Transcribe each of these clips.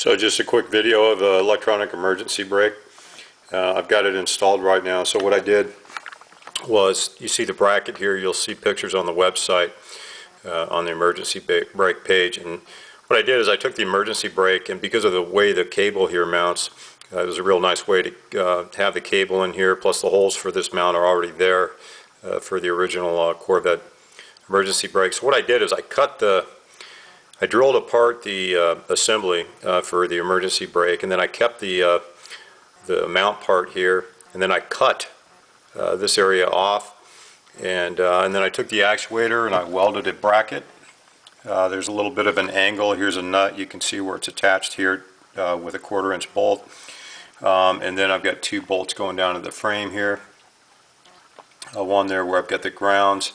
So just a quick video of the electronic emergency brake. I've got it installed right now. So what I did was, you see the bracket here, you'll see pictures on the website on the emergency brake page. And what I did is I took the emergency brake, and because of the way the cable here mounts, it was a real nice way to have the cable in here, plus the holes for this mount are already there for the original Corvette emergency brake. So what I did is I drilled apart the assembly for the emergency brake, and then I kept the mount part here, and then I cut this area off, and then I took the actuator and I welded a bracket. There's a little bit of an angle. Here's a nut. You can see where it's attached here with a 1/4-inch bolt, and then I've got 2 bolts going down to the frame here. One there where I've got the grounds,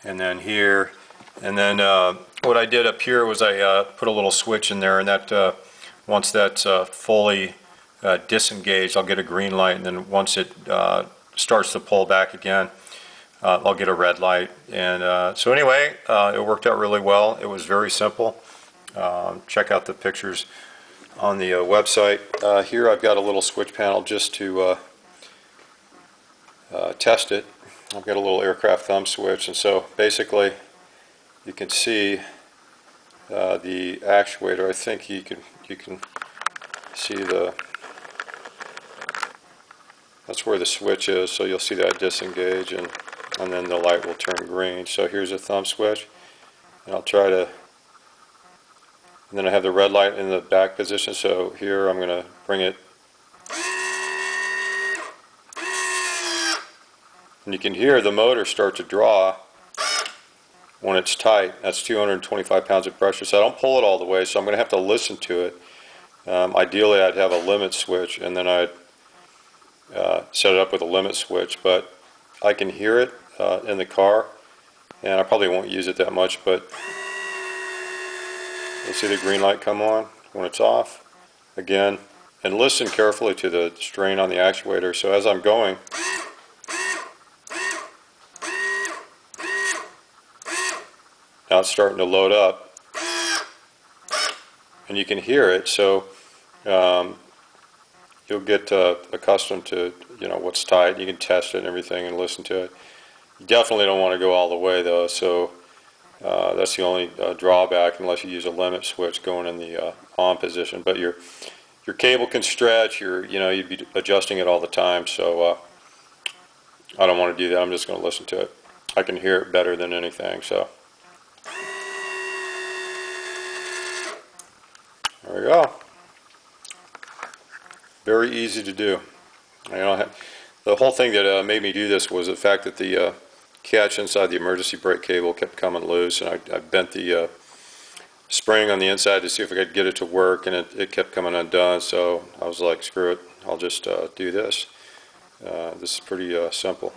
and then here, and then what I did up here was I put a little switch in there, and that once that's fully disengaged, I'll get a green light, and then once it starts to pull back again, I'll get a red light. And so anyway, it worked out really well. It was very simple. Check out the pictures on the website. Here I've got a little switch panel just to test it. I've got a little aircraft thumb switch, and so basically you can see the actuator. I think you can see that's where the switch is, so you'll see that disengage, and then the light will turn green. So here's a thumb switch, and I'll try to, and then I have the red light in the back position, so here I'm going to bring it, and you can hear the motor start to draw when it's tight. That's 225 pounds of pressure, so I don't pull it all the way, so I'm going to have to listen to it. Ideally I'd have a limit switch, and then I'd set it up with a limit switch, but I can hear it in the car, and I probably won't use it that much, but you'll see the green light come on when it's off again. And listen carefully to the strain on the actuator. So as I'm going, now it's starting to load up, and you can hear it, so you'll get accustomed to what's tight. You can test it and everything and listen to it. You definitely don't want to go all the way though, so that's the only drawback, unless you use a limit switch going in the on position. But your cable can stretch. You'd be adjusting it all the time, so I don't want to do that. I'm just going to listen to it. I can hear it better than anything. So there we go. Very easy to do. The whole thing that made me do this was the fact that the catch inside the emergency brake cable kept coming loose, and I bent the spring on the inside to see if I could get it to work, and it kept coming undone. So I was like, screw it, I'll just do this. This is pretty simple.